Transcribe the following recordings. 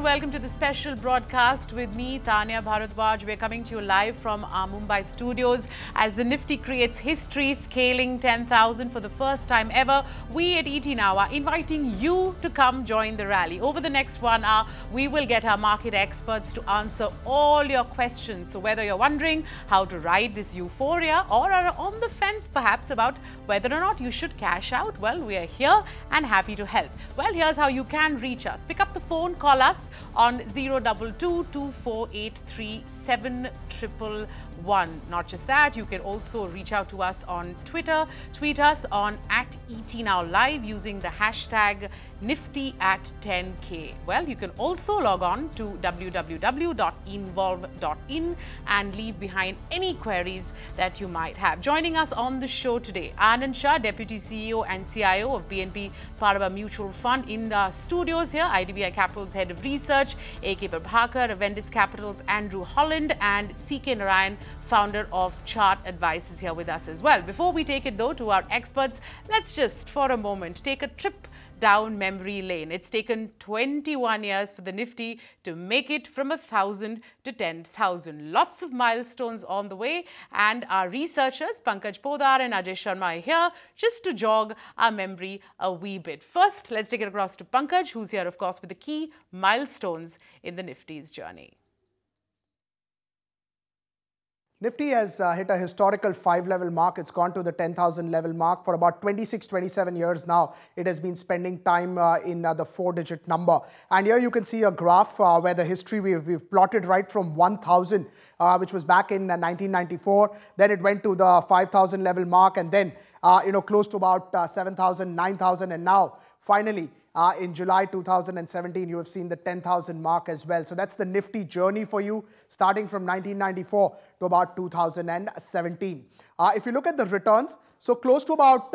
welcome to the special broadcast with me, Taneia, Bhardwaj. We're coming to you live from our Mumbai studios as the Nifty creates history, scaling 10,000 for the first time ever. We at ET Now are inviting you to come join the rally. Over the next 1 hour, we will get our market experts to answer all your questions. So whether you're wondering how to ride this euphoria or are on the fence perhaps about whether or not you should cash out, well, we are here and happy to help. Well, here's how you can reach us. Pick up the phone, call us on 022-2483-7111. Not just that, you can also reach out to us on Twitter. Tweet us on @ETNowLive using the hashtag Nifty@10K. Well, you can also log on to www.involve.in and leave behind any queries that you might have. Joining us on the show today, Anand Shah, Deputy CEO and CIO of BNP Paribas Mutual Fund in the studios here, IDBI Capital's Head of Research, A.K. Prabhakar, Avendus Capital's Andrew Holland, and C.K. Narayan, founder of Chart Advice, here with us as well. Before we take it though to our experts, let's just for a moment take a trip down memory lane. It's taken 21 years for the Nifty to make it from 1,000 to 10,000. Lots of milestones on the way, and our researchers Pankaj Podar and Ajay Sharma are here just to jog our memory a wee bit. First, let's take it across to Pankaj, who's here, of course, with the key milestones in the Nifty's journey. Nifty has hit a historical 5-level mark. It's gone to the 10,000 level mark. For about 26, 27 years now, it has been spending time in the 4-digit number. And here you can see a graph where the history we've plotted right from 1,000, which was back in 1994. Then it went to the 5,000 level mark, and then close to about 7,000, 9,000, and now finally in July 2017, you have seen the 10,000 mark as well. So that's the Nifty journey for you, starting from 1994 to about 2017. If you look at the returns, so close to about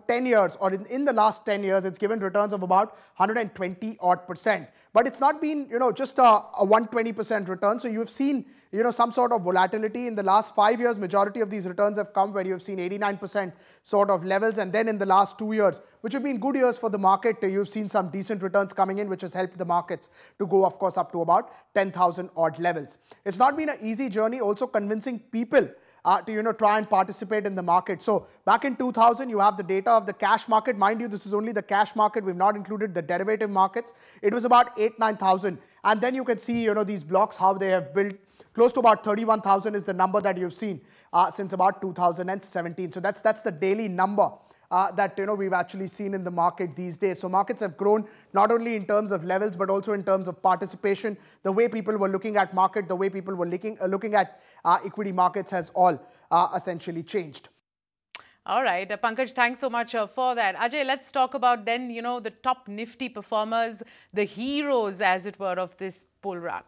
10 years, or in the last 10 years, it's given returns of about 120-odd%. But it's not been just a 120% return. So you've seen some sort of volatility in the last 5 years. Majority of these returns have come where you've seen 89% sort of levels, and then in the last 2 years, which have been good years for the market, you've seen some decent returns coming in, which has helped the markets to go, of course, up to about 10,000 odd levels. It's not been an easy journey, also convincing people to try and participate in the market. So back in 2000, you have the data of the cash market. Mind you, this is only the cash market. We've not included the derivative markets. It was about 8,000-9,000. And then you can see these blocks, how they have built. Close to about 31,000 is the number that you've seen since about 2017. So that's the daily number that we've actually seen in the market these days. So markets have grown not only in terms of levels but also in terms of participation. The way people were looking at market, the way people were looking at equity markets has all essentially changed. All right, Pankaj, thanks so much for that. Ajay, let's talk about then the top Nifty performers, the heroes, as it were, of this bull run.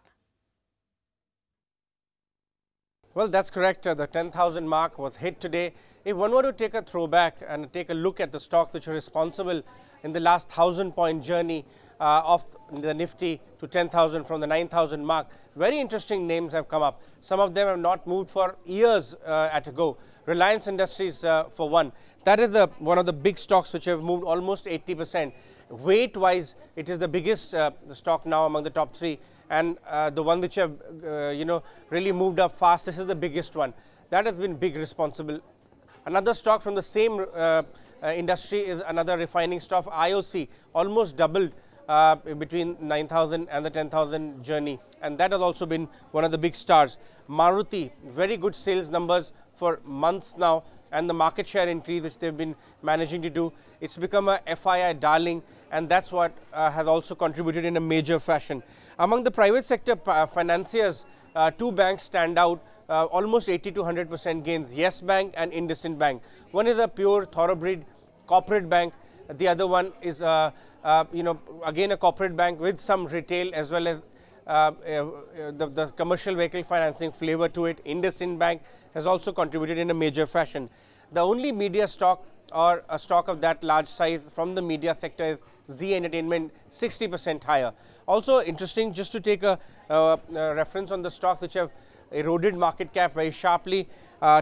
Well, that's correct. The 10,000 mark was hit today. If one were to take a throwback and take a look at the stocks which were responsible in the last 1,000-point journey of the Nifty to 10,000 from the 9,000 mark, very interesting names have come up. Some of them have not moved for years at a go. Reliance Industries, for one. That is one of the big stocks which have moved almost 80%. Weight-wise, it is the biggest stock now among the top 3. And the one which have, really moved up fast, this is the biggest one. That has been big responsible. Another stock from the same industry is another refining stock, IOC, almost doubled between 9,000 and the 10,000 journey. And that has also been one of the big stars. Maruti, very good sales numbers for months now, and the market share increase which they've been managing to do. It's become a FII darling, and that's what has also contributed in a major fashion. Among the private sector financiers, 2 banks stand out, almost 80 to 100% gains, Yes Bank and IndusInd Bank. One is a pure thoroughbred corporate bank. The other one is, again a corporate bank with some retail as well as the commercial vehicle financing flavor to it. IndusInd Bank has also contributed in a major fashion. The only media stock or a stock of that large size from the media sector is Zee Entertainment, 60% higher. Also interesting, just to take a reference on the stocks which have eroded market cap very sharply.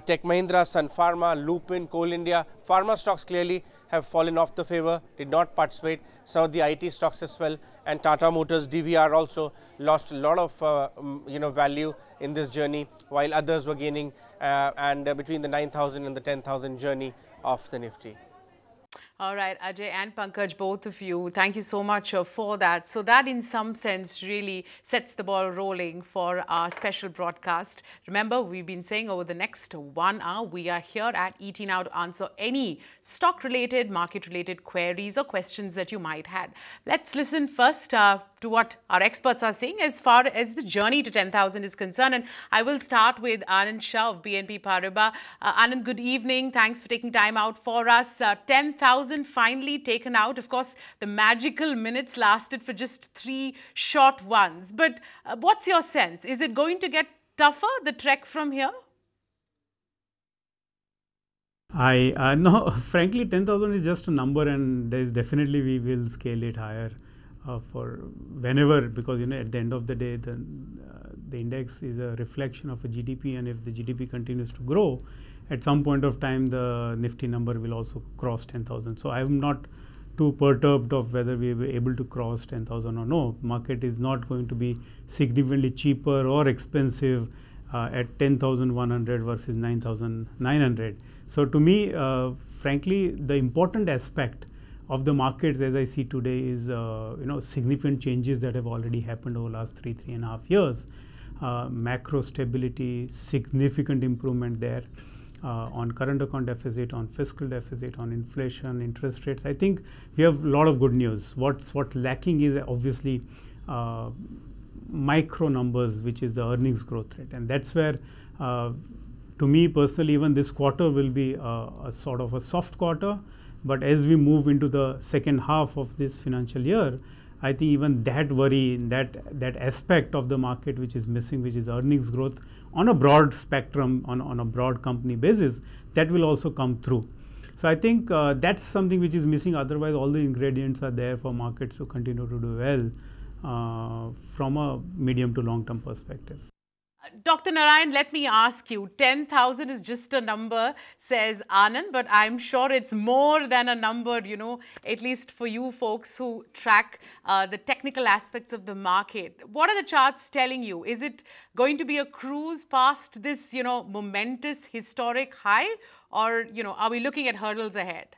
Tech Mahindra, Sun Pharma, Lupin, Coal India. Pharma stocks clearly have fallen off the favor, did not participate. Some of the IT stocks as well, and Tata Motors, DVR also lost a lot of value in this journey, while others were gaining between the 9,000 and the 10,000 journey of the Nifty. All right, Ajay and Pankaj, both of you, thank you so much for that. So that in some sense really sets the ball rolling for our special broadcast. Remember, we've been saying over the next 1 hour, we are here at ET Now to answer any stock-related, market-related queries or questions that you might have. Let's listen first to what our experts are saying as far as the journey to 10,000 is concerned. And I will start with Anand Shah of BNP Paribas. Anand, good evening. Thanks for taking time out for us. 10,000 finally taken out. Of course, the magical minutes lasted for just 3 short ones. But what's your sense? Is it going to get tougher, the trek from here? No, frankly, 10,000 is just a number, and there is definitely we will scale it higher for whenever, because at the end of the day, the index is a reflection of a GDP, and if the GDP continues to grow, at some point of time the Nifty number will also cross 10,000. So I am not too perturbed of whether we will be able to cross 10,000 or no. Market is not going to be significantly cheaper or expensive at 10,100 versus 9,900. So to me, frankly, the important aspect of the markets as I see today is significant changes that have already happened over the last 3.5 years. Macro stability, significant improvement there on current account deficit, on fiscal deficit, on inflation, interest rates. I think we have a lot of good news. What's lacking is obviously micro numbers, which is the earnings growth rate, and that's where to me personally, even this quarter will be a sort of a soft quarter. But as we move into the second half of this financial year, I think even that worry, that aspect of the market which is missing, which is earnings growth on a broad spectrum, on a broad company basis, that will also come through. So I think that's something which is missing. Otherwise, all the ingredients are there for markets to continue to do well from a medium to long term perspective. Dr. Narayan, let me ask you, 10,000 is just a number, says Anand, but I'm sure it's more than a number, at least for you folks who track the technical aspects of the market. What are the charts telling you? Is it going to be a cruise past this, momentous historic high, or, are we looking at hurdles ahead?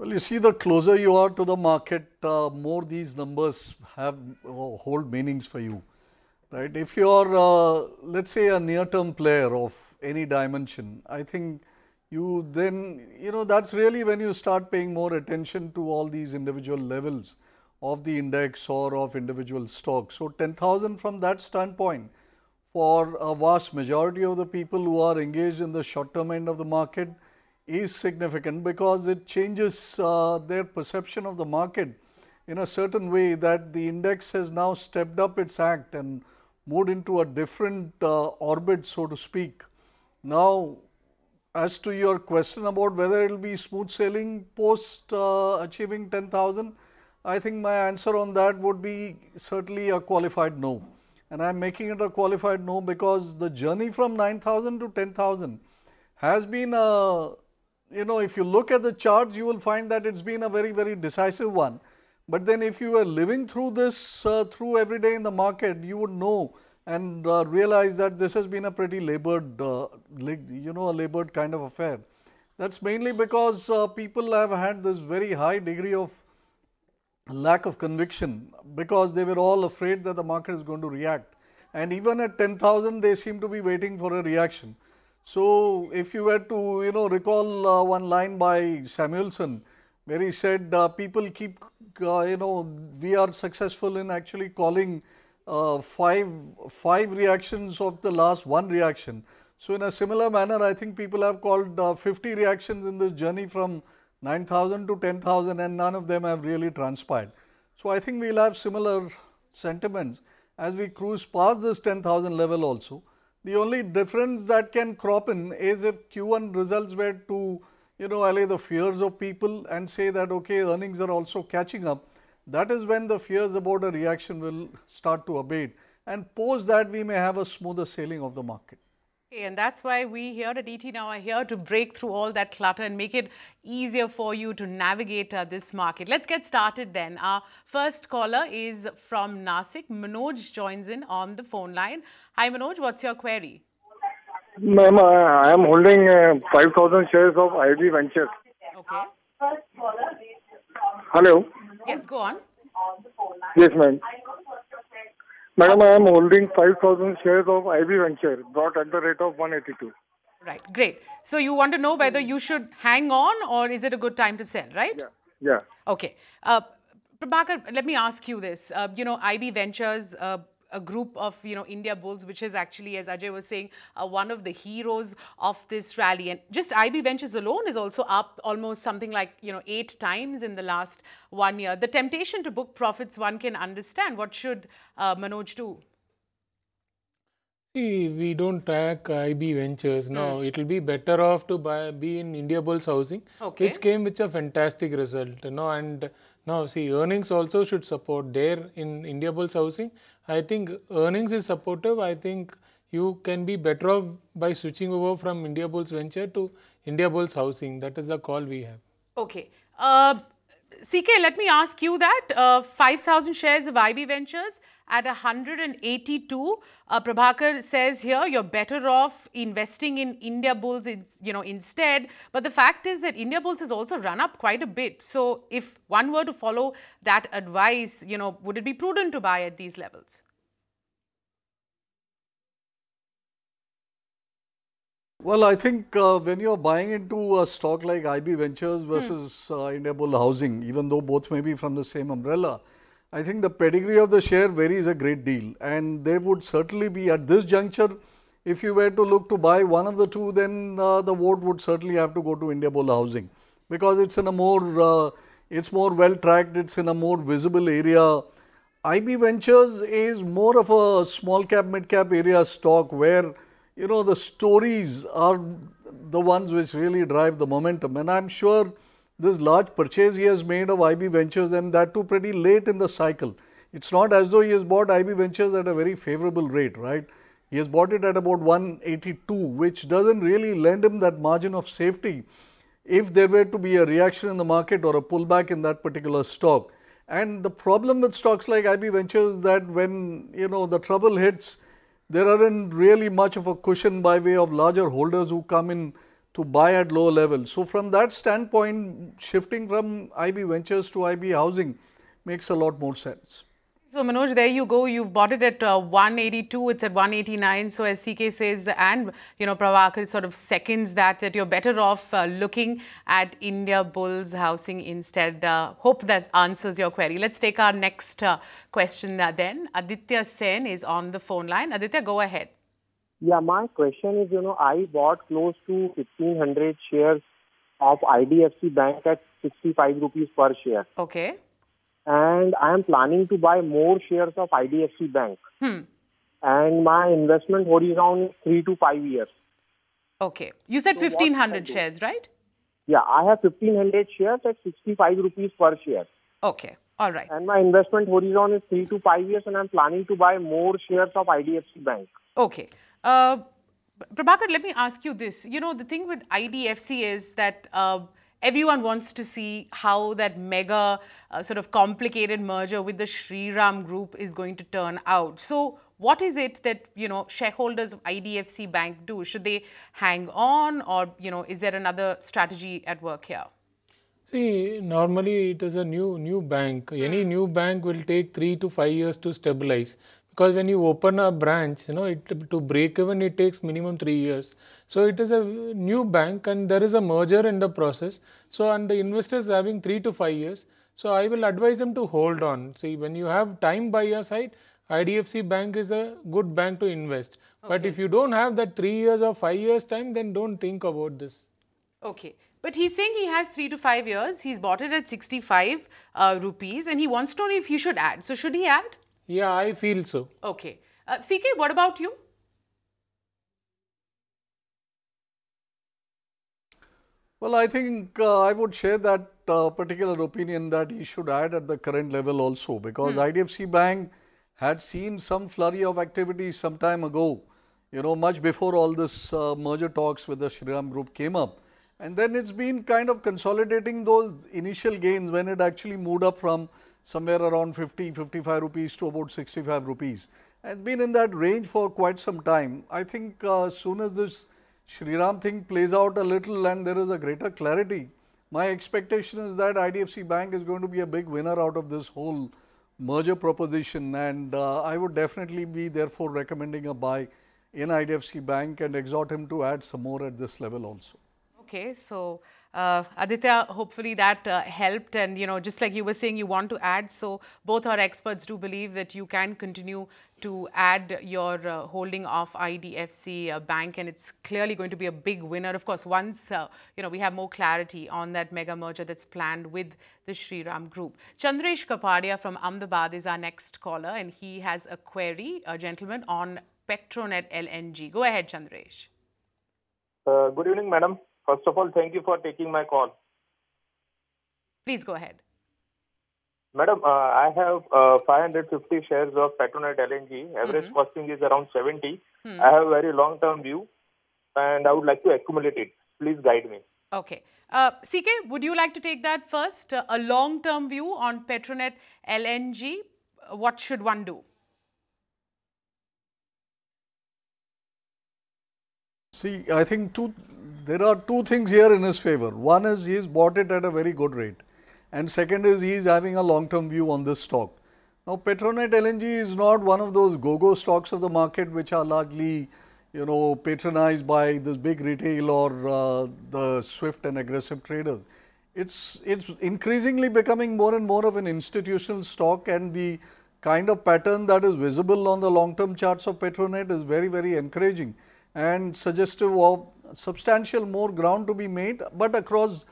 Well, you see, the closer you are to the market, more these numbers hold meanings for you, right? If you are, let's say, a near-term player of any dimension, I think you then, that's really when you start paying more attention to all these individual levels of the index or of individual stocks. So 10,000 from that standpoint, for a vast majority of the people who are engaged in the short-term end of the market, is significant, because it changes their perception of the market in a certain way, that the index has now stepped up its act and moved into a different orbit, so to speak. Now, as to your question about whether it will be smooth sailing post achieving 10,000, I think my answer on that would be certainly a qualified no. And I am making it a qualified no because the journey from 9,000 to 10,000 has been a, if you look at the charts, you will find that it's been a very, very decisive one. But then if you are living through this, through every day in the market, you would know and realize that this has been a pretty labored, a labored kind of affair. That's mainly because people have had this very high degree of lack of conviction, because they were all afraid that the market is going to react. And even at 10,000, they seem to be waiting for a reaction. So if you were to, recall one line by Samuelson, where he said, people keep, we are successful in actually calling five reactions of the last one reaction. So in a similar manner, I think people have called 50 reactions in this journey from 9,000 to 10,000, and none of them have really transpired. So I think we'll have similar sentiments as we cruise past this 10,000 level also. The only difference that can crop in is if Q1 results were to, allay the fears of people and say that, okay, earnings are also catching up. That is when the fears about a reaction will start to abate. and post that we may have a smoother sailing of the market. And that's why we here at ET Now are here to break through all that clutter and make it easier for you to navigate this market. Let's get started then. Our first caller is from Nasik. Manoj joins in on the phone line. Hi Manoj, what's your query? Ma'am, I am holding 5,000 shares of IB Ventures. Okay. Hello? Yes, go on. Yes, ma'am. Madam, I am holding 5,000 shares of IB Venture, bought at the rate of 182. Right, great. So you want to know whether you should hang on or is it a good time to sell, right? Yeah. Okay. Prabhakar, let me ask you this. IB Ventures, a group of, India Bulls, which is actually, as Ajay was saying, one of the heroes of this rally. And just IB Ventures alone is also up almost something like, 8 times in the last 1 year. The temptation to book profits, one can understand. What should Manoj do? See, we don't track IB Ventures. No, it will be better off to be in India Bulls Housing, which came with a fantastic result. And now see, earnings also should support there in India Bulls Housing. I think earnings is supportive. I think you can be better off by switching over from India Bulls Venture to India Bulls Housing. That is the call we have. Okay. CK, let me ask you that. 5,000 shares of IB Ventures at 182. Prabhakar says here you're better off investing in India Bulls instead. But the fact is that India Bulls has also run up quite a bit. So if one were to follow that advice, would it be prudent to buy at these levels? Well, I think when you're buying into a stock like IB Ventures versus India Bull Housing, even though both may be from the same umbrella, I think the pedigree of the share varies a great deal. And they would certainly be at this juncture, if you were to look to buy one of the two, then the vote would certainly have to go to India Bull Housing, because it's in a more, it's more well tracked, it's in a more visible area. IB Ventures is more of a small cap, mid cap area stock where the stories are the ones which really drive the momentum. And I'm sure this large purchase he has made of IB Ventures, and that too pretty late in the cycle. It's not as though he has bought IB Ventures at a very favorable rate, right? He has bought it at about 182, which doesn't really lend him that margin of safety if there were to be a reaction in the market or a pullback in that particular stock. And the problem with stocks like IB Ventures is that when, the trouble hits, there aren't really much of a cushion by way of larger holders who come in to buy at lower levels. So from that standpoint, shifting from IB Ventures to IB Housing makes a lot more sense. So Manoj, there you go. You've bought it at 182. It's at 189. So as CK says, and Prabhakar sort of seconds that you're better off looking at India Bulls Housing instead. Hope that answers your query. Let's take our next question then. Aditya Sen is on the phone line. Aditya, go ahead. Yeah, my question is, I bought close to 1,500 shares of IDFC Bank at 65 rupees per share. Okay. And I am planning to buy more shares of IDFC Bank. And my investment horizon is 3 to 5 years. Okay. You said 1,500 shares, right? Yeah, I have 1,500 shares at 65 rupees per share. Okay. All right. And my investment horizon is 3 to 5 years, and I'm planning to buy more shares of IDFC Bank. Okay. Prabhakar, let me ask you this. The thing with IDFC is that everyone wants to see how that mega sort of complicated merger with the Shriram Group is going to turn out. So what is it that, shareholders of IDFC Bank do? Should they hang on, or, is there another strategy at work here? See, normally it is a new bank. Any new bank will take 3 to 5 years to stabilize. Because when you open a branch, to break even, it takes minimum 3 years. So it is a new bank and there is a merger in the process. So, and the investors having 3 to 5 years. So I will advise them to hold on. See, when you have time by your side, IDFC Bank is a good bank to invest. Okay. But if you don't have that 3 years or 5 years time, then don't think about this. Okay. But he's saying he has 3 to 5 years. He's bought it at 65 rupees and he wants to know if he should add. So should he add? Yeah, I feel so. Okay. CK, what about you? Well, I think I would share that particular opinion that he should add at the current level also, because IDFC Bank had seen some flurry of activity some time ago, much before all this merger talks with the Shriram Group came up. And then it's been kind of consolidating those initial gains when it actually moved up from somewhere around 50, 55 rupees to about 65 rupees. And been in that range for quite some time. I think as soon as this Shriram thing plays out a little and there is a greater clarity, my expectation is that IDFC Bank is going to be a big winner out of this whole merger proposition, and I would definitely be therefore recommending a buy in IDFC Bank and exhort him to add some more at this level also. Okay, so Aditya, hopefully that helped, and just like you were saying, you want to add, so both our experts do believe that you can continue to add your holding of IDFC Bank, and it's clearly going to be a big winner. Of course, once we have more clarity on that mega merger that's planned with the Shriram Group. Chandresh Kapadia from Ahmedabad is our next caller, and he has a query, a gentleman, on Petronet LNG. Go ahead, Chandresh. Good evening, madam. First of all, thank you for taking my call. Please go ahead. Madam, I have 550 shares of Petronet LNG. Average costing is around 70. I have a very long-term view and I would like to accumulate it. Please guide me. Okay. CK, would you like to take that first? A long-term view on Petronet LNG. What should one do? See, I think there are two things here in his favor. One is he has bought it at a very good rate, and second is he is having a long-term view on this stock. Now, Petronet LNG is not one of those go-go stocks of the market which are largely, patronized by this big retail or the swift and aggressive traders. It's increasingly becoming more and more of an institutional stock, and the kind of pattern that is visible on the long-term charts of Petronet is very, very encouraging and suggestive of substantial more ground to be made, but across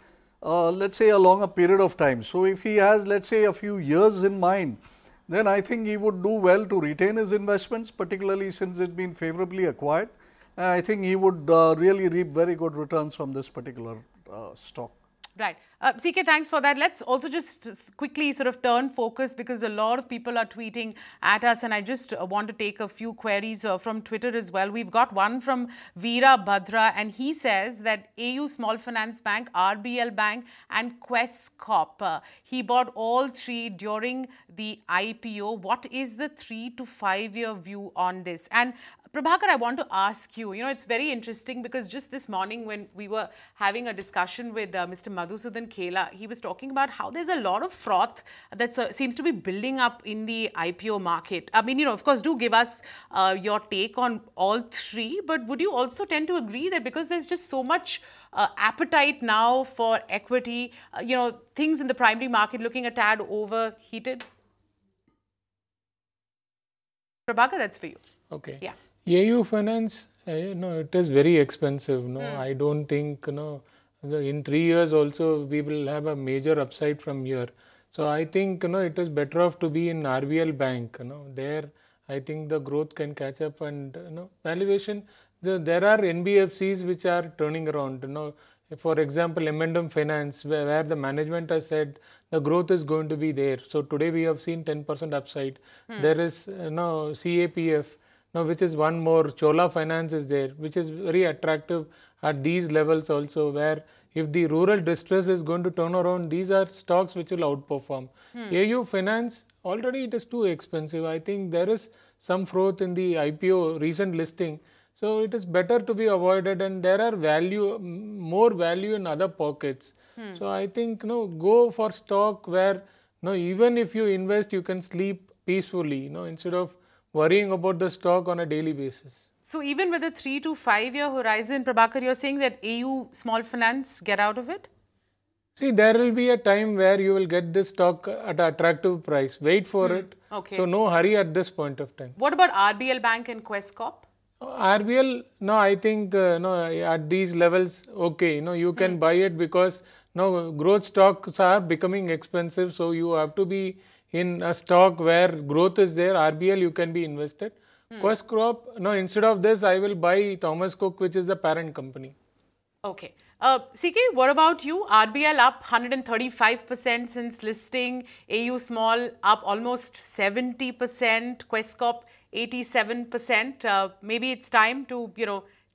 let's say a longer period of time. So, if he has, let's say, a few years in mind, then I think he would do well to retain his investments, particularly since it's been favorably acquired. I think he would really reap very good returns from this particular stock. Right. CK, thanks for that. Let's also just quickly sort of turn focus, because a lot of people are tweeting at us, and I just want to take a few queries from Twitter as well. We've got one from Veera Bhadra, and he says that AU Small Finance Bank, RBL Bank and Quess Corp, he bought all three during the IPO. What is the 3 to 5 year view on this? And Prabhakar, I want to ask you, it's very interesting because just this morning when we were having a discussion with Mr. Madhusudan Khela, he was talking about how there's a lot of froth that seems to be building up in the IPO market. I mean, of course, do give us your take on all three, but would you also tend to agree that because there's just so much appetite now for equity, things in the primary market looking a tad overheated? Prabhakar, that's for you. Okay. Yeah. AU Finance, it is very expensive. I don't think, in 3 years also we will have a major upside from here. So I think, it is better off to be in RBL Bank. There I think the growth can catch up, and, valuation, there are NBFCs which are turning around. For example, M&M Finance, where the management has said the growth is going to be there. So today we have seen 10% upside. There is, CAPF. Which is one more. Chola Finance is there, which is very attractive at these levels also, where if the rural distress is going to turn around, these are stocks which will outperform. AU Finance, already it is too expensive. I think there is some froth in the IPO recent listing. So it is better to be avoided, and there are more value in other pockets. So I think, go for stock where, even if you invest, you can sleep peacefully, instead of worrying about the stock on a daily basis. So even with a 3 to 5 year horizon, Prabhakar, you're saying that AU Small Finance, get out of it? See, there will be a time where you will get this stock at an attractive price. Wait for it. Okay. So no hurry at this point of time. What about RBL Bank and Quess Corp? RBL, I think at these levels, okay, you can buy it because growth stocks are becoming expensive. So you have to be in a stock where growth is there. RBL, you can be invested. Quess Corp, instead of this, I will buy Thomas Cook, which is the parent company. Okay. CK, what about you? RBL up 135% since listing. AU Small up almost 70%. Questcorp 87%. Maybe it's time to,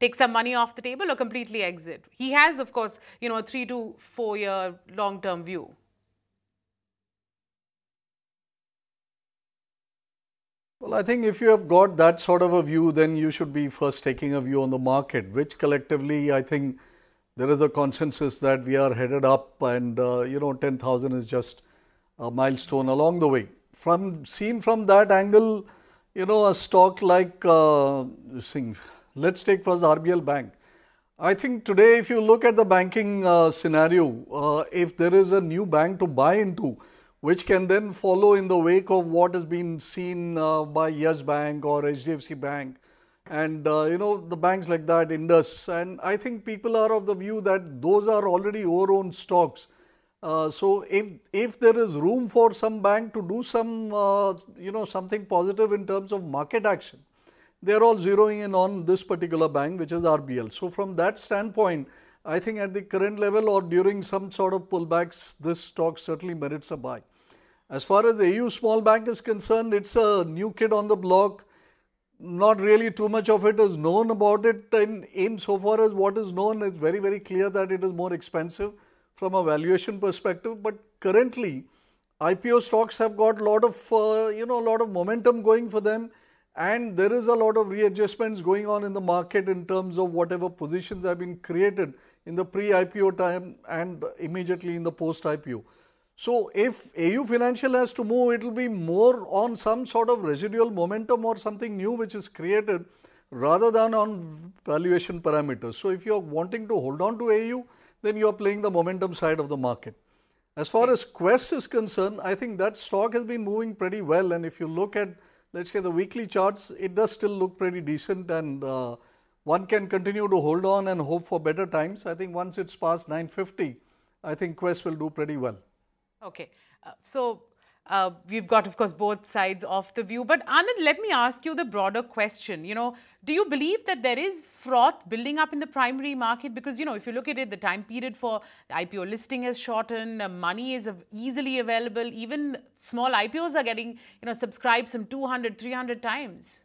take some money off the table or completely exit. He has, of course, a 3 to 4 year long-term view. Well, I think if you have got that sort of a view, then you should be first taking a view on the market, which collectively, I think there is a consensus that we are headed up and, 10,000 is just a milestone along the way. Seen from that angle, a stock like, let's take first RBL Bank. I think today, if you look at the banking scenario, if there is a new bank to buy into, which can then follow in the wake of what has been seen by Yes Bank or HDFC Bank and, the banks like that, Indus. And I think people are of the view that those are already overowned stocks. So if there is room for some bank to do some, something positive in terms of market action, they are all zeroing in on this particular bank, which is RBL. So from that standpoint, I think at the current level or during some sort of pullbacks, this stock certainly merits a buy. As far as AU Small Bank is concerned, it's a new kid on the block. Not really too much of it is known about it. In so far as what is known, it's very, very clear that it is more expensive from a valuation perspective. But currently, IPO stocks have got a lot of momentum going for them. And there is a lot of readjustments going on in the market in terms of whatever positions have been created in the pre-IPO time and immediately in the post-IPO. So if AU Financial has to move, it will be more on some sort of residual momentum or something new which is created rather than on valuation parameters. So if you are wanting to hold on to AU, then you are playing the momentum side of the market. As far as Quest is concerned, I think that stock has been moving pretty well. And if you look at, let's say, the weekly charts, it does still look pretty decent and one can continue to hold on and hope for better times. I think once it's past 950, I think Quest will do pretty well. Okay. We've got, of course, both sides of the view. But Anand, let me ask you the broader question. Do you believe that there is froth building up in the primary market? Because, if you look at it, the time period for the IPO listing has shortened. Money is easily available. Even small IPOs are getting, subscribed some 200, 300 times.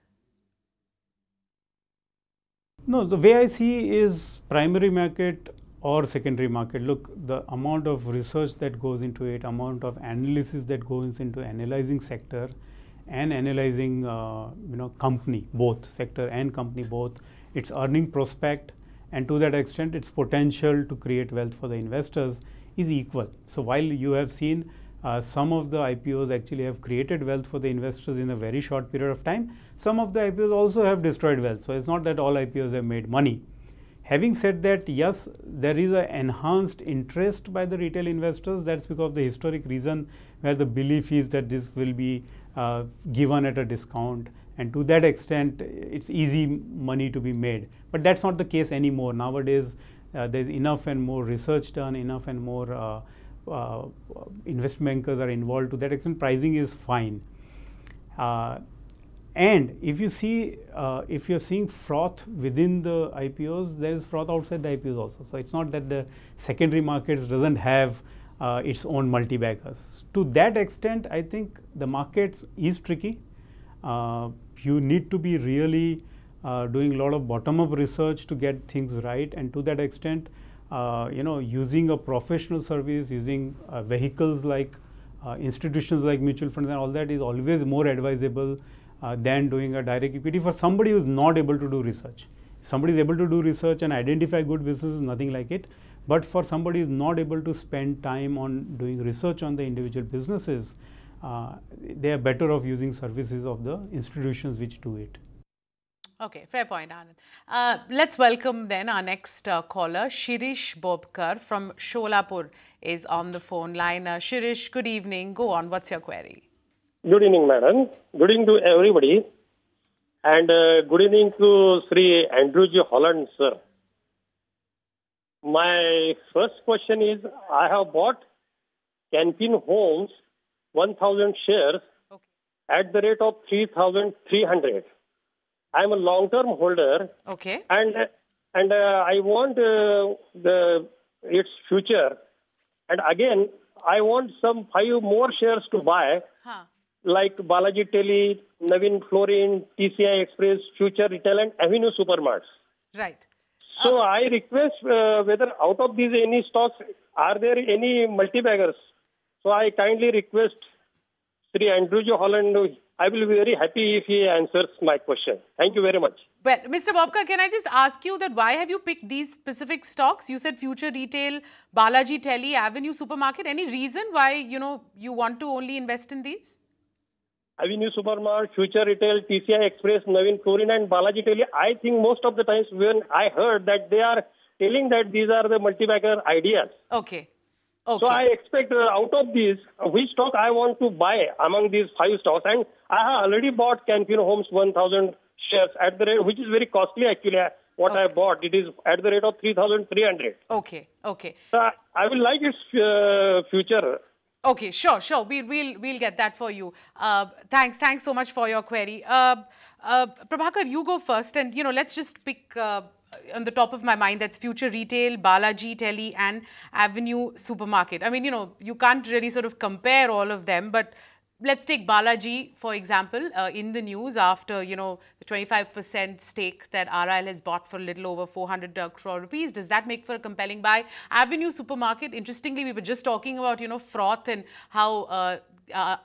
No, the way I see is primary market or secondary market. Look, the amount of research that goes into it, amount of analysis that goes into analyzing sector and analyzing, company, both sector and company, both its earning prospect and to that extent its potential to create wealth for the investors is equal. So while you have seen some of the IPOs actually have created wealth for the investors in a very short period of time, some of the IPOs also have destroyed wealth. So it's not that all IPOs have made money. Having said that, yes, there is an enhanced interest by the retail investors. That's because of the historic reason where the belief is that this will be given at a discount. And to that extent, it's easy money to be made. But that's not the case anymore. Nowadays, there's enough and more research done, enough and more investment bankers are involved. To that extent, pricing is fine. And if you see, if you're seeing froth within the IPOs, there is froth outside the IPOs also. So it's not that the secondary markets doesn't have its own multi-baggers. To that extent, I think the markets is tricky. You need to be really doing a lot of bottom-up research to get things right. And to that extent, using a professional service, using vehicles like institutions like mutual funds and all that is always more advisable than doing a direct equity for somebody who is not able to do research. If somebody is able to do research and identify good businesses, nothing like it. But for somebody who is not able to spend time on doing research on the individual businesses, they are better off using services of the institutions which do it. Okay, fair point, Anand. Let's welcome then our next caller, Shirish Bobkar from Sholapur is on the phone line. Shirish, good evening. Go on. What's your query? Good evening, madam. Good evening to everybody. And good evening to Sri Andrew G. Holland, sir. My first question is, I have bought Canpin Homes 1,000 shares at the rate of 3,300. I am a long-term holder. Okay. And and I want its future. And again, I want some 5 more shares to buy, like Balaji Tele, Navin Fluorine, TCI Express, Future Retail, and Avenue Supermarts. Right. So I request whether out of these any stocks, are there any multi-baggers? So I kindly request Sri Andrew J. Holland. I will be very happy if he answers my question. Thank you very much. Well, Mr. Bobka, can I just ask you that why have you picked these specific stocks? You said Future Retail, Balaji Tele, Avenue Supermarket. Any reason why, you want to only invest in these? Avenue Supermarket, Future Retail, TCI Express, Navin Fluorine, and Balaji Tele. I think most of the times when I heard that they are telling that these are the multi-bagger ideas. Okay. So I expect out of these, which stock I want to buy among these 5 stocks. And I have already bought Canfin Homes 1,000 shares at the rate, which is very costly actually. What I bought, it is at the rate of 3,300. Okay. So I will like its future. Okay, sure. We'll get that for you. Thanks so much for your query. Prabhakar, you go first, and let's just pick on the top of my mind. That's Future Retail, Balaji Tele, and Avenue Supermarket. I mean, you can't really sort of compare all of them, but let's take Balaji, for example, in the news after, the 25% stake that RIL has bought for a little over 400 crore rupees. Does that make for a compelling buy? Avenue Supermarket, interestingly, we were just talking about, froth and how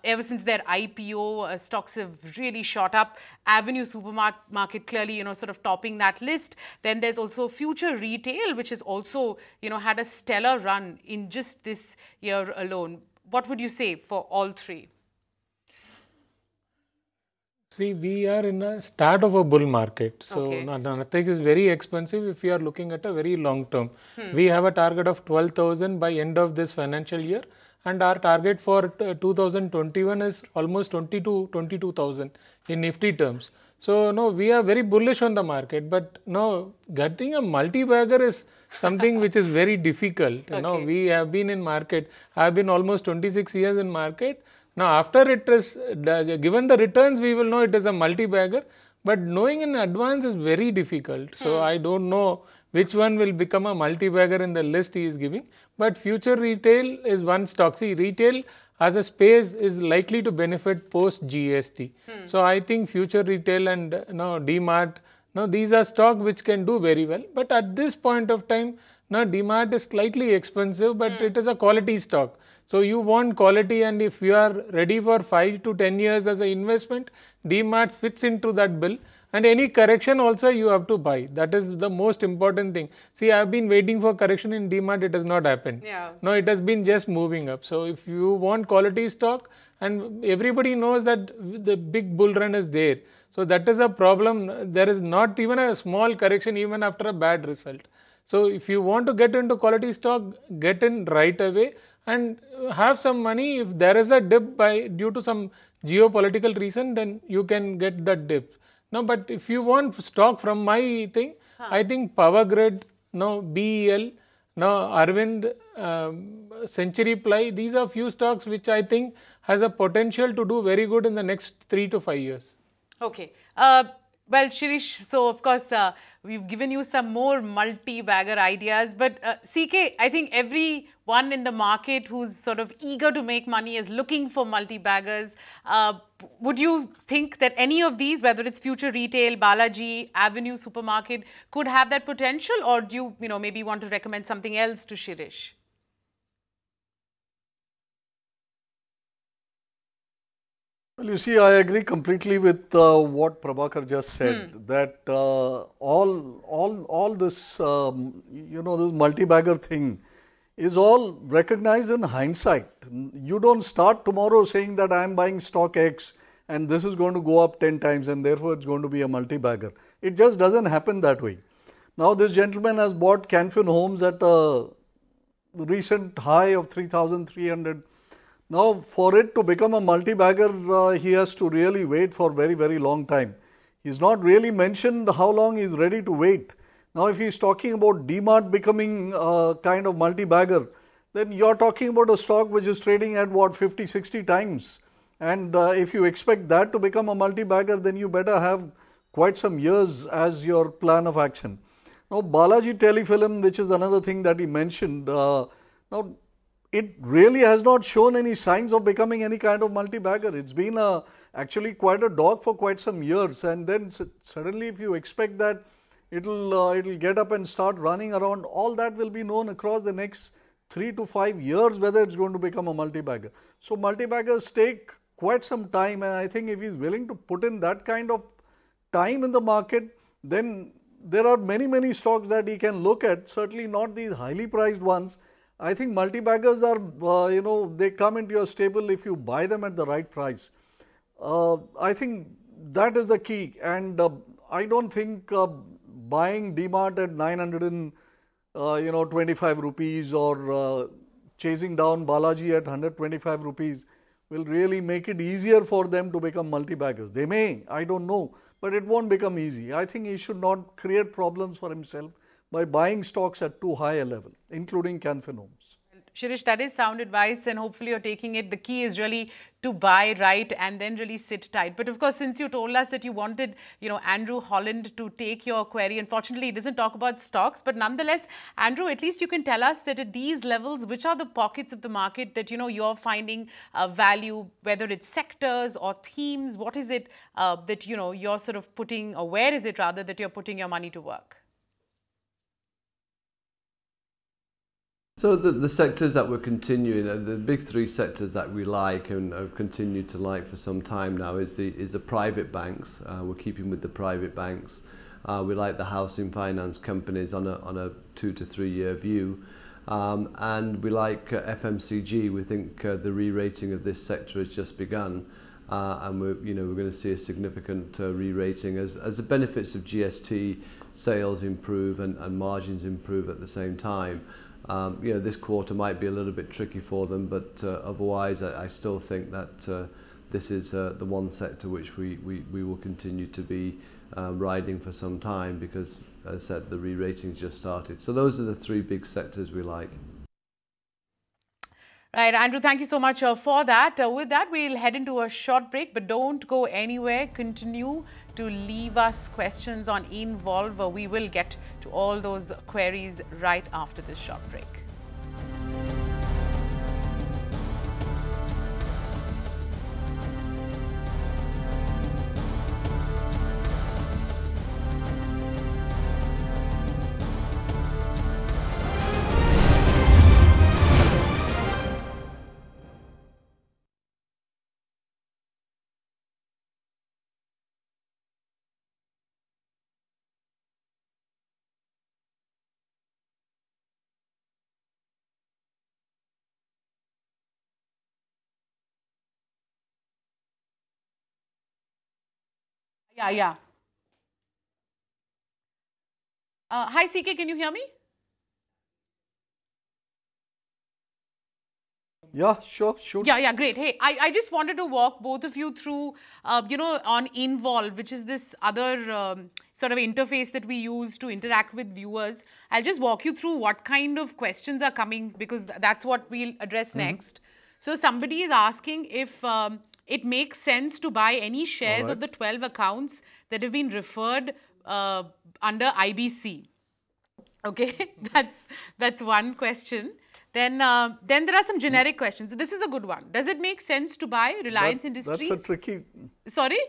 ever since their IPO, stocks have really shot up. Avenue Supermarket clearly, sort of topping that list. Then there's also Future Retail, which has also, had a stellar run in just this year alone. What would you say for all 3? See, we are in a start of a bull market. So, nothing is very expensive if you are looking at a very long term. We have a target of 12,000 by end of this financial year. And our target for 2021 is almost 22,000 in Nifty terms. So, we are very bullish on the market. But, getting a multi-bagger is something which is very difficult. We have been in market. I have been almost 26 years in market. Now, after it is given the returns, we will know it is a multi-bagger. But knowing in advance is very difficult. So, I don't know which one will become a multi-bagger in the list he is giving. But Future Retail is one stock. See, retail as a space is likely to benefit post GST. So, I think Future Retail and DMart, these are stocks which can do very well. But at this point of time, DMart is slightly expensive, but it is a quality stock. So, you want quality, and if you are ready for 5 to 10 years as an investment, DMart fits into that bill. And any correction also you have to buy. That is the most important thing. See, I have been waiting for correction in DMart. It has not happened. No, it has been just moving up. So, if you want quality stock, and everybody knows that the big bull run is there. So, that is a problem. There is not even a small correction even after a bad result. So, if you want to get into quality stock, get in right away and have some money. If there is a dip due to some geopolitical reason, then you can get that dip. No, but if you want stock from my thing, I think Power Grid, BEL, Arvind, Century Ply, these are few stocks which I think has a potential to do very good in the next 3 to 5 years. Okay. Well, Shirish, so of course, we've given you some more multi-bagger ideas, but CK, I think everyone in the market who's sort of eager to make money is looking for multi-baggers. Would you think that any of these, whether it's Future Retail, Balaji, Avenue Supermarket, could have that potential, or do you, maybe want to recommend something else to Shirish? Well, you see, I agree completely with what Prabhakar just said, that all this, this multi-bagger thing is all recognized in hindsight. You don't start tomorrow saying that I am buying stock X and this is going to go up 10 times and therefore it's going to be a multi-bagger. It just doesn't happen that way. Now, this gentleman has bought Canfin Homes at a recent high of 3,300. Now, for it to become a multi-bagger, he has to really wait for very, very long time. He's not really mentioned how long he's ready to wait. Now, if he's talking about DMart becoming a kind of multi-bagger, then you're talking about a stock which is trading at what, 50, 60 times. And if you expect that to become a multi-bagger, then you better have quite some years as your plan of action. Now, Balaji Telefilm, which is another thing that he mentioned, now it really has not shown any signs of becoming any kind of multi-bagger. It's been actually quite a dog for quite some years, and then suddenly if you expect that it'll get up and start running around, all that will be known across the next 3 to 5 years whether it's going to become a multi-bagger. So multi-baggers take quite some time, and I think if he's willing to put in that kind of time in the market, then there are many stocks that he can look at, certainly not these highly priced ones. I think multi-baggers are, they come into your stable if you buy them at the right price. I think that is the key, and I don't think buying DMart at 925 rupees or chasing down Balaji at 125 rupees will really make it easier for them to become multi-baggers. They may, I don't know, but it won't become easy. I think he should not create problems for himself by buying stocks at too high a level, including Canfin Homes. Shirish, that is sound advice, and hopefully you're taking it. The key is really to buy right and then really sit tight. But of course, since you told us that you wanted, Andrew Holland to take your query, unfortunately, he doesn't talk about stocks. But nonetheless, Andrew, at least you can tell us that at these levels, which are the pockets of the market that, you're finding value, whether it's sectors or themes, what is it that, you're sort of putting, or where is it rather that you're putting your money to work? So the sectors that we're continuing, the big three sectors that we like and have continued to like for some time now is the private banks. We're keeping with the private banks. We like the housing finance companies on a 2 to 3 year view. And we like FMCG. We think the re-rating of this sector has just begun. And we're going to see a significant re-rating as the benefits of GST sales improve and margins improve at the same time. This quarter might be a little bit tricky for them, but otherwise I still think that this is the one sector which we will continue to be riding for some time because, as I said, the re-rating's just started. So those are the three big sectors we like. Right, Andrew, thank you so much for that. With that, we'll head into a short break, but don't go anywhere. Continue to leave us questions on Involve. We will get to all those queries right after this short break. Yeah. Hi, CK, can you hear me? Yeah, sure. Yeah, great. Hey, I just wanted to walk both of you through, on Involve, which is this other sort of interface that we use to interact with viewers. I'll just walk you through what kind of questions are coming because that's what we'll address next. So somebody is asking if it makes sense to buy any shares of the 12 accounts that have been referred under IBC. Okay, that's one question. Then there are some generic questions. This is a good one. Does it make sense to buy Reliance Industries? That's a tricky. Sorry?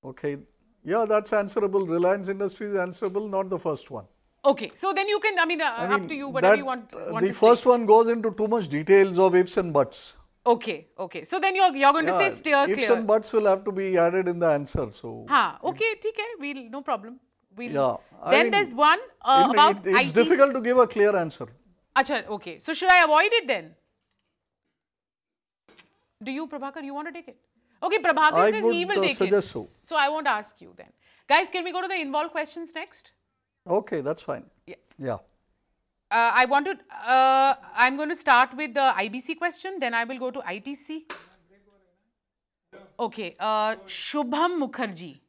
Okay. Yeah, that's answerable. Reliance Industries is answerable, not the first one. Okay. So then you can, up to you, whatever you want the first one goes into too much details of ifs and buts. Okay. So then you're going to say steer clear. Ifs and buts will have to be added in the answer. So. Okay, no problem. Then there's one about it's difficult to give a clear answer. Achha, okay. So should I avoid it then? Do you, Prabhakar, you want to take it? Okay, Prabhakar says he will take it. So I won't ask you then. Guys, can we go to the Involve questions next? Okay, that's fine. Yeah. I'm going to start with the IBC question, then I will go to ITC. Okay, Shubham Mukherjee.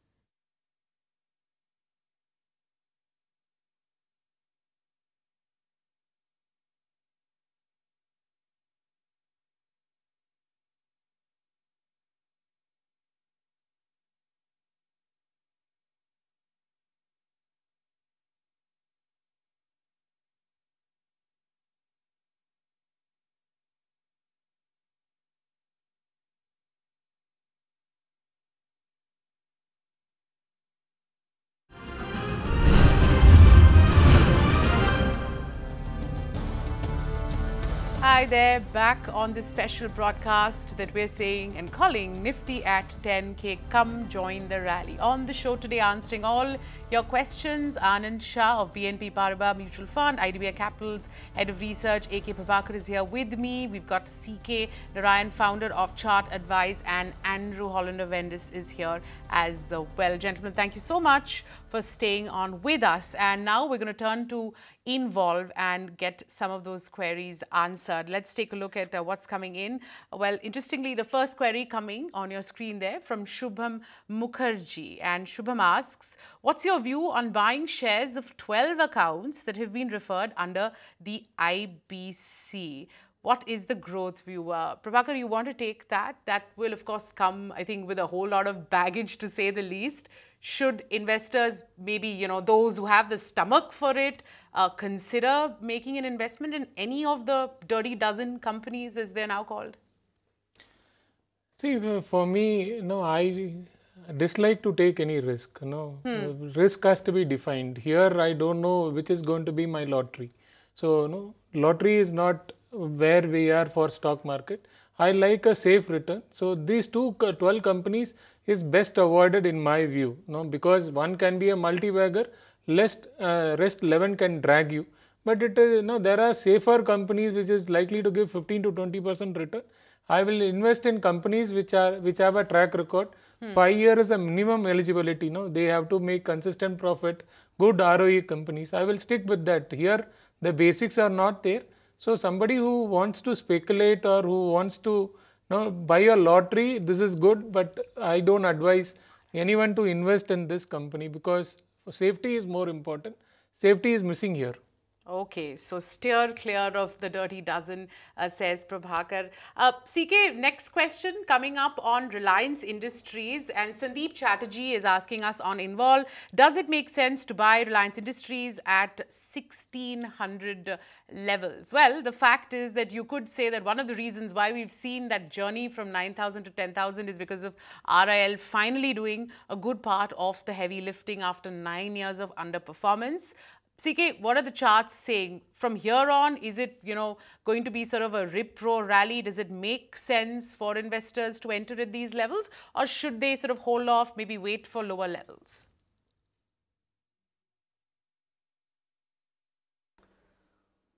Hi there, back on this special broadcast that we're saying and calling Nifty at 10K. Come join the rally. On the show today, answering all your questions, Anand Shah of BNP Paribas Mutual Fund, IDBI Capital's Head of Research, AK Prabhakar is here with me. We've got CK Narayan, founder of Chart Advice, and Andrew Hollander-Vendis is here as well. Gentlemen, thank you so much for staying on with us. And now we're going to turn to Involve and get some of those queries answered. Let's take a look at what's coming in. Well, interestingly, the first query coming on your screen there from Shubham Mukherjee. And Shubham asks, what's your view on buying shares of 12 accounts that have been referred under the IBC? What is the growth view? Prabhakar, you want to take that? That will, of course, come, I think, with a whole lot of baggage, to say the least. Should investors, maybe, those who have the stomach for it, consider making an investment in any of the dirty dozen companies, as they're now called? See, for me, I dislike to take any risk. Risk has to be defined. Here, I don't know which is going to be my lottery. So, lottery is not where we are for stock market. I like a safe return. So, these 12 companies is best avoided in my view, because one can be a multi-bagger, rest 11 can drag you. But it is, there are safer companies which is likely to give 15 to 20% return. I will invest in companies which have a track record. 5 years is a minimum eligibility. They have to make consistent profit, good ROE companies. I will stick with that. Here, the basics are not there. So, somebody who wants to speculate or who wants to buy a lottery, this is good, but I don't advise anyone to invest in this company because safety is more important. Safety is missing here. Okay, so steer clear of the dirty dozen, says Prabhakar. CK, next question coming up on Reliance Industries, and Sandeep Chatterjee is asking us on Involve, does it make sense to buy Reliance Industries at 1600 levels? Well, the fact is that you could say that one of the reasons why we've seen that journey from 9,000 to 10,000 is because of RIL finally doing a good part of the heavy lifting after 9 years of underperformance. CK, what are the charts saying? From here on, is it, going to be sort of a rip-roar rally? Does it make sense for investors to enter at these levels? Or should they sort of hold off, maybe wait for lower levels?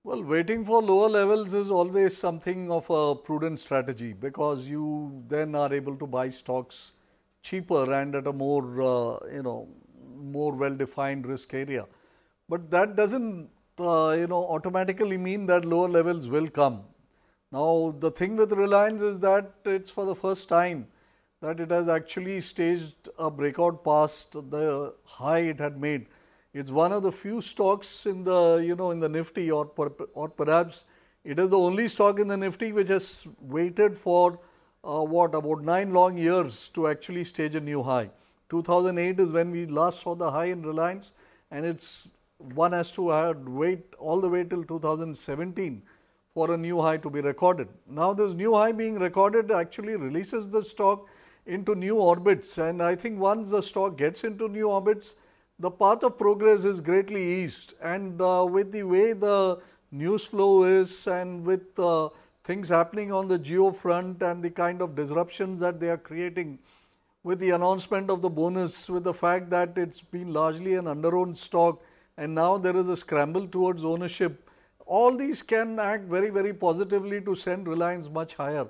Well, waiting for lower levels is always something of a prudent strategy because you then are able to buy stocks cheaper and at a more, more well-defined risk area. But that doesn't, automatically mean that lower levels will come. Now, the thing with Reliance is that it's for the first time that it has actually staged a breakout past the high it had made. It's one of the few stocks in the, in the Nifty or perhaps it is the only stock in the Nifty which has waited for, about 9 long years to actually stage a new high. 2008 is when we last saw the high in Reliance, and one has to wait all the way till 2017 for a new high to be recorded. Now, this new high being recorded actually releases the stock into new orbits, and I think once the stock gets into new orbits, the path of progress is greatly eased. And with the way the news flow is and with things happening on the geo front and the kind of disruptions that they are creating with the announcement of the bonus, with the fact that it's been largely an under-owned stock and now there is a scramble towards ownership, all these can act very, very positively to send Reliance much higher.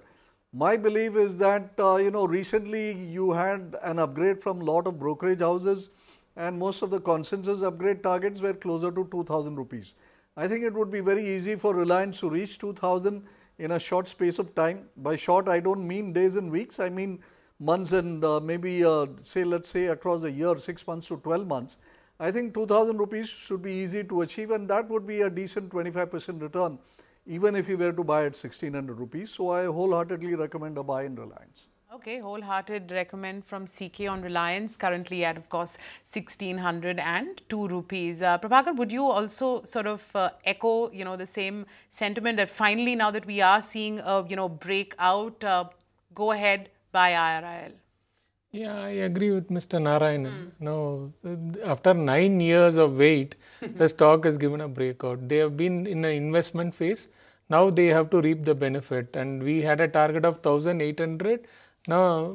My belief is that, recently you had an upgrade from a lot of brokerage houses and most of the consensus upgrade targets were closer to 2,000 rupees. I think it would be very easy for Reliance to reach 2,000 in a short space of time. By short, I don't mean days and weeks, I mean months and maybe let's say across a year, 6 months to 12 months. I think 2,000 rupees should be easy to achieve, and that would be a decent 25% return even if you were to buy at 1,600 rupees. So I wholeheartedly recommend a buy in Reliance. Okay, wholehearted recommend from CK on Reliance, currently at, of course, 1,602 rupees. Prabhakar, would you also sort of echo, the same sentiment that finally, now that we are seeing a, breakout, go ahead, buy IRIL? Yeah, I agree with Mr. Narayanan. Now, after 9 years of wait, the stock has given a breakout. They have been in an investment phase. now they have to reap the benefit. And we had a target of 1,800 now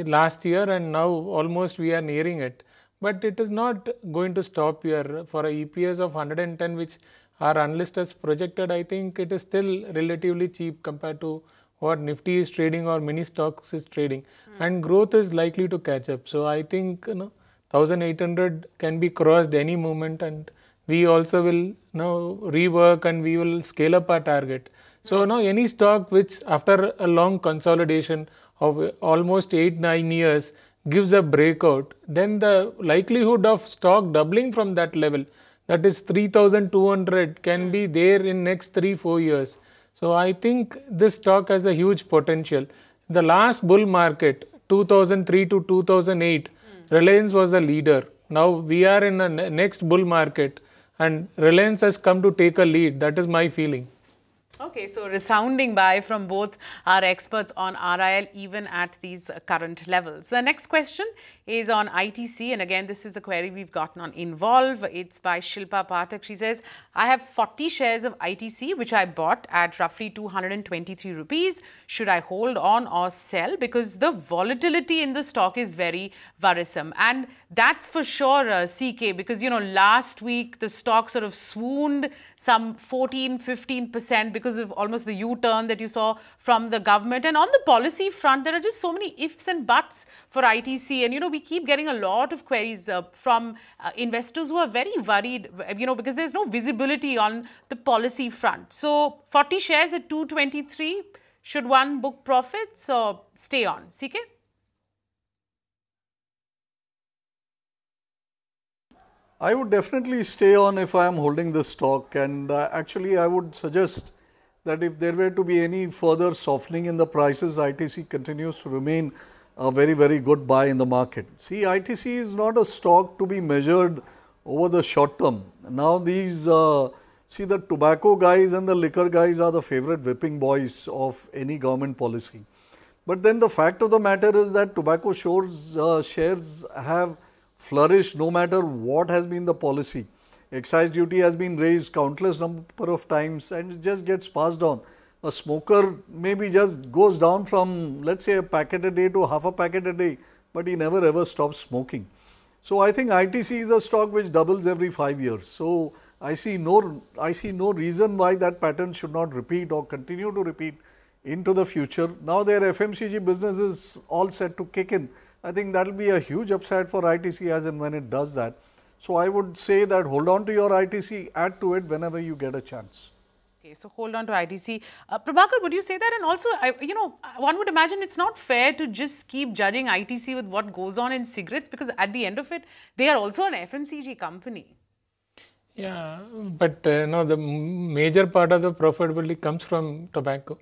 last year, and now almost we are nearing it. But it is not going to stop here. For a EPS of 110, which our analyst has projected, I think it is still relatively cheap compared to what Nifty is trading or mini stocks is trading. And growth is likely to catch up. So I think 1,800 can be crossed any moment, and we also will now rework and we will scale up our target. So now any stock which after a long consolidation of almost 8-9 years gives a breakout, then the likelihood of stock doubling from that level, that is 3,200, can be there in next 3-4 years. So I think this stock has a huge potential. The last bull market, 2003 to 2008, Reliance was the leader. Now we are in a next bull market and Reliance has come to take a lead. That is my feeling. Okay, so resounding buy from both our experts on RIL even at these current levels. The next question is on ITC, and again this is a query we've gotten on Involve. It's by Shilpa Pathak. She says, I have 40 shares of ITC which I bought at roughly 223 rupees. Should I hold on or sell? Because the volatility in the stock is very worrisome, and that's for sure CK, because last week the stock sort of swooned some 14-15% because of almost the U-turn that you saw from the government. And on the policy front, there are just so many ifs and buts for ITC. And, we keep getting a lot of queries from investors who are very worried, because there's no visibility on the policy front. So 40 shares at 223, should one book profits or stay on? CK? I would definitely stay on if I am holding this stock, and actually I would suggest that if there were to be any further softening in the prices, ITC continues to remain a very, very good buy in the market. See, ITC is not a stock to be measured over the short term. Now these, see, the tobacco guys and the liquor guys are the favorite whipping boys of any government policy. But then the fact of the matter is that tobacco shares have flourished no matter what has been the policy. Excise duty has been raised countless number of times and it just gets passed on. A smoker maybe just goes down from, let's say, a packet a day to half a packet a day, but he never ever stops smoking. So I think ITC is a stock which doubles every 5 years. So I see no reason why that pattern should not repeat or continue to repeat into the future. Now their FMCG business is all set to kick in. I think that will be a huge upside for ITC as and when it does that. So I would say that hold on to your ITC, add to it whenever you get a chance. Okay, so hold on to ITC. Prabhakar, would you say that? And also, one would imagine it's not fair to just keep judging ITC with what goes on in cigarettes, because at the end of it, they are also an FMCG company. Yeah, but no, the major part of the profitability comes from tobacco.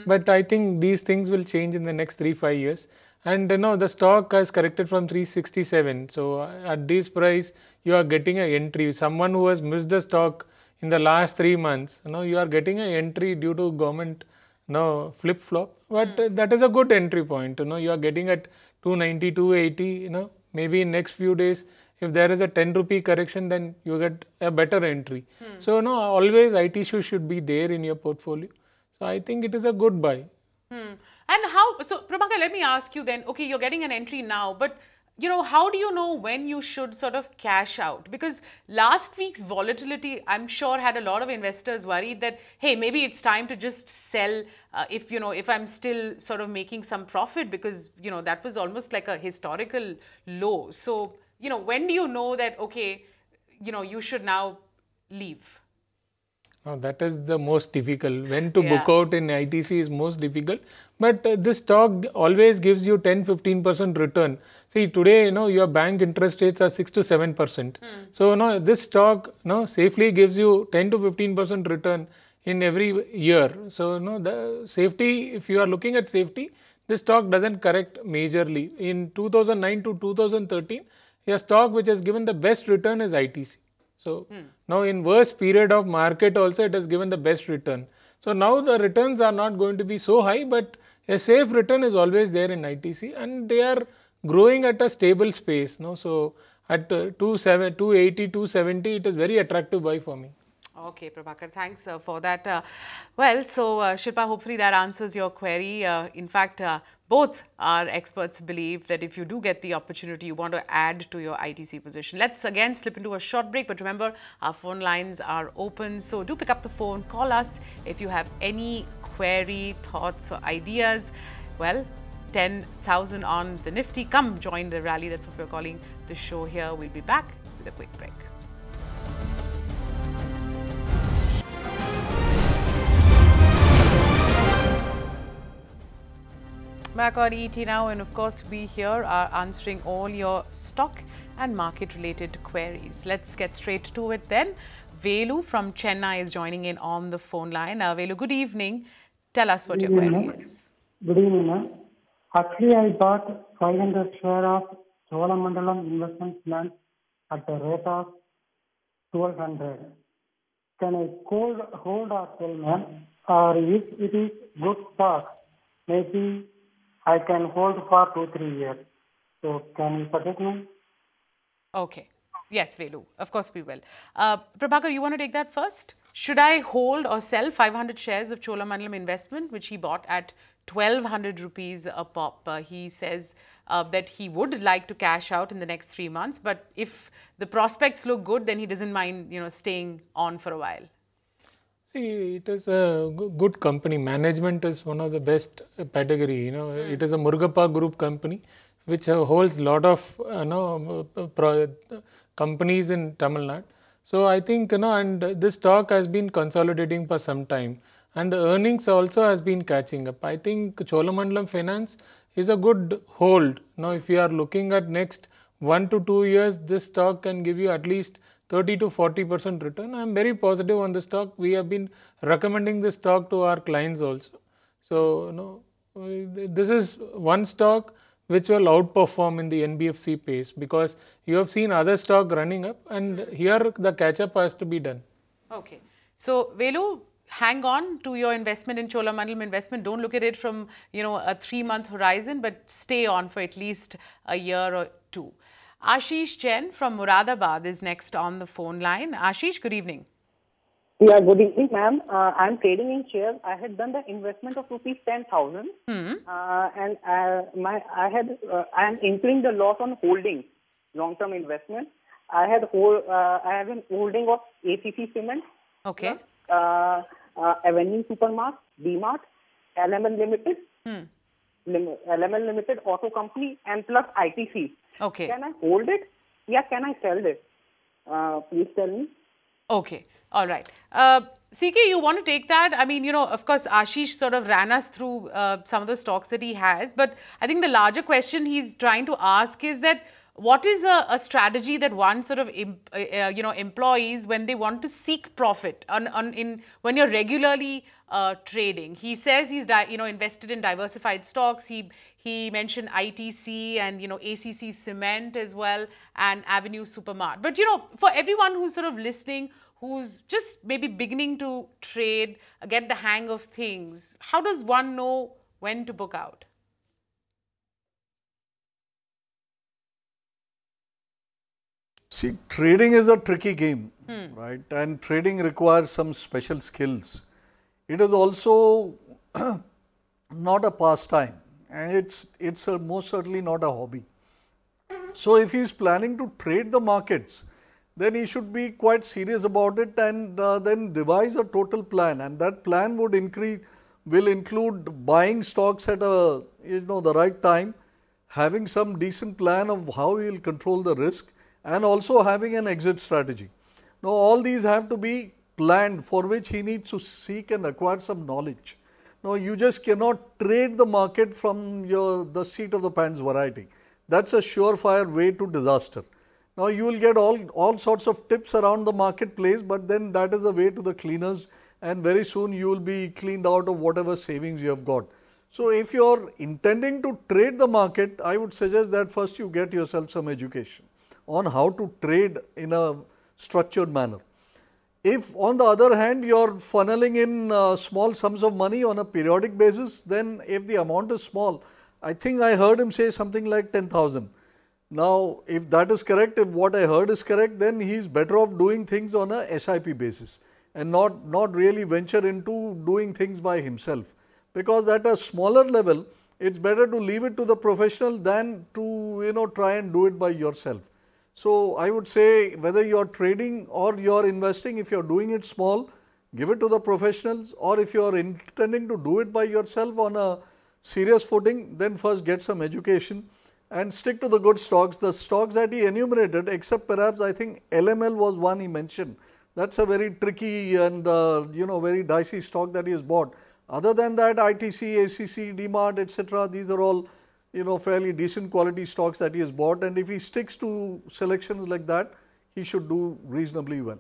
But I think these things will change in the next 3-5 years. And the stock has corrected from 367. So at this price, you are getting an entry. Someone who has missed the stock in the last 3 months, you are getting an entry due to government flip-flop. But that is a good entry point. You are getting at 290, 280. Maybe in next few days, if there is a 10 rupee correction, then you get a better entry. So always ITC should be there in your portfolio. So I think it is a good buy. And how, so Prabhakar, let me ask you then, okay, you're getting an entry now, but how do you know when you should sort of cash out? Because last week's volatility, I'm sure, had a lot of investors worried that, hey, maybe it's time to just sell if I'm still sort of making some profit, because, that was almost like a historical low. So, when do you know that, okay, you should now leave? That is the most difficult. When to book out in ITC is most difficult. But this stock always gives you 10-15% return. See, today, your bank interest rates are 6 to 7%. So, this stock, safely gives you 10 to 15% return in every year. So, the safety, if you are looking at safety, this stock doesn't correct majorly. In 2009 to 2013, a stock which has given the best return is ITC. So now in worst period of market also it has given the best return. So now the returns are not going to be so high, but a safe return is always there in ITC and they are growing at a stable space. So at 280, 270 it is very attractive buy for me. Okay, Prabhakar, thanks for that. Shilpa, hopefully that answers your query. In fact, both our experts believe that if you do get the opportunity, you want to add to your ITC position. Let's again slip into a short break, but remember, our phone lines are open. So do pick up the phone, call us if you have any query, thoughts or ideas. Well, 10,000 on the Nifty. Come join the rally. That's what we're calling the show here. We'll be back with a quick break. Back on ET now, and of course we here are answering all your stock and market related queries. Let's get straight to it then. Velu from Chennai is joining in on the phone line. Velu, good evening. Tell us what your query is. Good evening, ma'am. Actually, I bought 500 share of Cholamandalam investment plan at the rate of 1200. Can I hold or sell, ma'am? Or if it is good stock, maybe I can hold for 2-3 years. So can you suggest me? Okay. Yes, Velu. Of course we will. Prabhakar, you want to take that first? Should I hold or sell 500 shares of Cholamandalam investment, which he bought at 1,200 rupees a pop? He says that he would like to cash out in the next 3 months, but if the prospects look good, then he doesn't mind, staying on for a while. See, it is a good company. Management is one of the best pedigree. It is a Murugappa Group company, which holds a lot of companies in Tamil Nadu. So I think and this stock has been consolidating for some time, and the earnings also has been catching up. I think Cholamandalam Finance is a good hold. Now, if you are looking at next 1 to 2 years, this stock can give you at least 30 to 40% return. I am very positive on the stock. We have been recommending this stock to our clients also. So, this is one stock which will outperform in the NBFC pace, because you have seen other stock running up, and here the catch up has to be done. Okay. So, Velu, hang on to your investment in Cholamandalam investment. Don't look at it from, a 3-month horizon, but stay on for at least a year or two. Ashish Jain from Muradabad is next on the phone line. Ashish, good evening. Yeah, good evening, ma'am. I'm trading in shares. I had done the investment of rupees 10,000, and I am incurring the loss on holding, long-term investment. I have an holding of ACC Cement, okay, Avenue Supermart, DMart, LML Limited, LML Limited Auto Company, and plus ITC. Okay. Can I hold it? Yeah, can I sell it? Please tell me. Okay. All right. CK, you want to take that? I mean, of course, Ashish sort of ran us through some of the stocks that he has. But I think the larger question he's trying to ask is that what is a strategy that one sort of, employs when they want to seek profit when you're regularly trading? He says he's invested in diversified stocks. He mentioned ITC and ACC Cement as well, and Avenue Supermart. But for everyone who's sort of listening, who's just maybe beginning to trade, get the hang of things, how does one know when to book out? See, trading is a tricky game, right? And trading requires some special skills. It is also not a pastime, and it's most certainly not a hobby. So if he is planning to trade the markets, then he should be quite serious about it, and then devise a total plan. And that plan will include buying stocks at the right time, having some decent plan of how he will control the risk, and also having an exit strategy. Now, all these have to be planned, for which he needs to seek and acquire some knowledge. Now, you just cannot trade the market from the seat of the pants variety. That's a surefire way to disaster. Now, you will get all sorts of tips around the marketplace, but then that is the way to the cleaners, and very soon you will be cleaned out of whatever savings you have got. So, if you are intending to trade the market, I would suggest that first you get yourself some education on how to trade in a structured manner. If on the other hand you are funneling in small sums of money on a periodic basis, then if the amount is small, I think I heard him say something like 10,000. Now, if that is correct, if what I heard is correct, then he is better off doing things on a SIP basis. and not really venture into doing things by himself. Because at a smaller level, it's better to leave it to the professional than to try and do it by yourself. So I would say whether you're trading or you're investing, if you're doing it small, give it to the professionals, or if you're intending to do it by yourself on a serious footing, then first get some education and stick to the good stocks. The stocks that he enumerated, except perhaps I think LML was one he mentioned. That's a very tricky and very dicey stock that he has bought. Other than that, ITC, ACC, DMart, etc., these are all fairly decent quality stocks that he has bought, and if he sticks to selections like that, he should do reasonably well.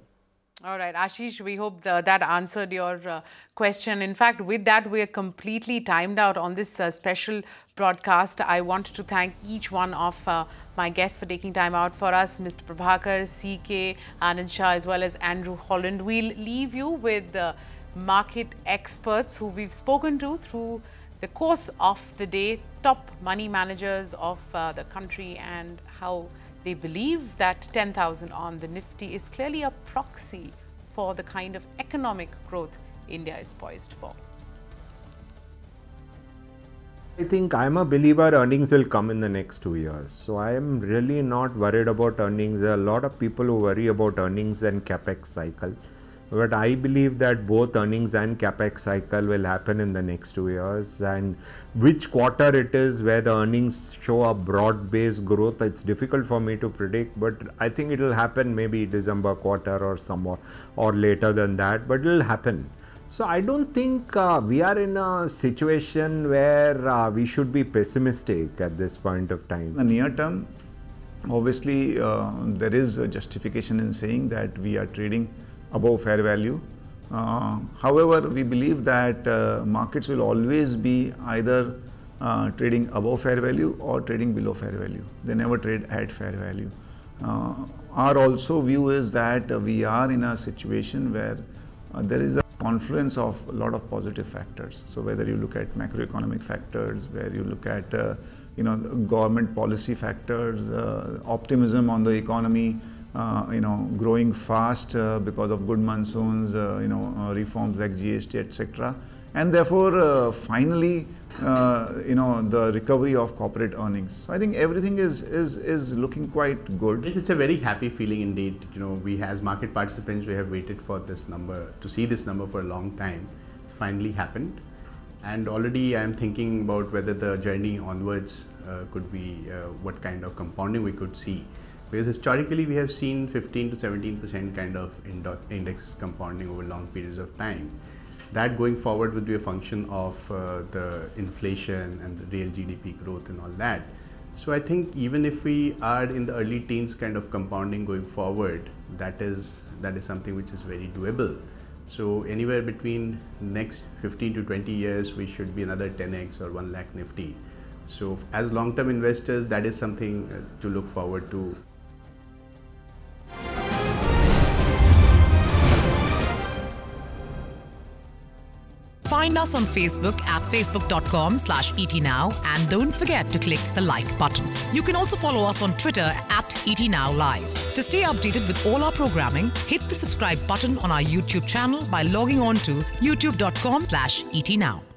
All right, Ashish, we hope that answered your question. In fact, with that, we are completely timed out on this special broadcast. I want to thank each one of my guests for taking time out for us, Mr. Prabhakar, CK, Anand Shah, as well as Andrew Holland. We'll leave you with the market experts who we've spoken to through the course of the day, top money managers of the country, and how they believe that 10,000 on the Nifty is clearly a proxy for the kind of economic growth India is poised for. I think I'm a believer earnings will come in the next 2 years. So I am really not worried about earnings. There are a lot of people who worry about earnings and capex cycle. But I believe that both earnings and capex cycle will happen in the next 2 years, and which quarter it is where the earnings show a broad-based growth, it's difficult for me to predict, but I think it will happen maybe December quarter or somewhere or later than that, but it will happen. So I don't think we are in a situation where we should be pessimistic at this point of time. In the near term, obviously there is a justification in saying that we are trading above fair value. However, we believe that markets will always be either trading above fair value or trading below fair value. They never trade at fair value. Our also view is that we are in a situation where there is a confluence of a lot of positive factors. So whether you look at macroeconomic factors, where you look at government policy factors, optimism on the economy, growing fast because of good monsoons, reforms like GST, etc. And therefore, finally, the recovery of corporate earnings. So I think everything is looking quite good. It's a very happy feeling indeed. We as market participants, we have waited for this number, to see this number for a long time. It finally happened. And already I am thinking about whether the journey onwards could be, what kind of compounding we could see. Because historically we have seen 15 to 17% kind of index compounding over long periods of time. That going forward would be a function of the inflation and the real GDP growth and all that. So I think even if we are in the early teens kind of compounding going forward, that is something which is very doable. So anywhere between next 15 to 20 years, we should be another 10x or 1 lakh Nifty. So as long-term investors, that is something to look forward to. Find us on Facebook at facebook.com/etnow, and don't forget to click the like button. You can also follow us on Twitter at etnowlive. To stay updated with all our programming, hit the subscribe button on our YouTube channel by logging on to youtube.com/etnow.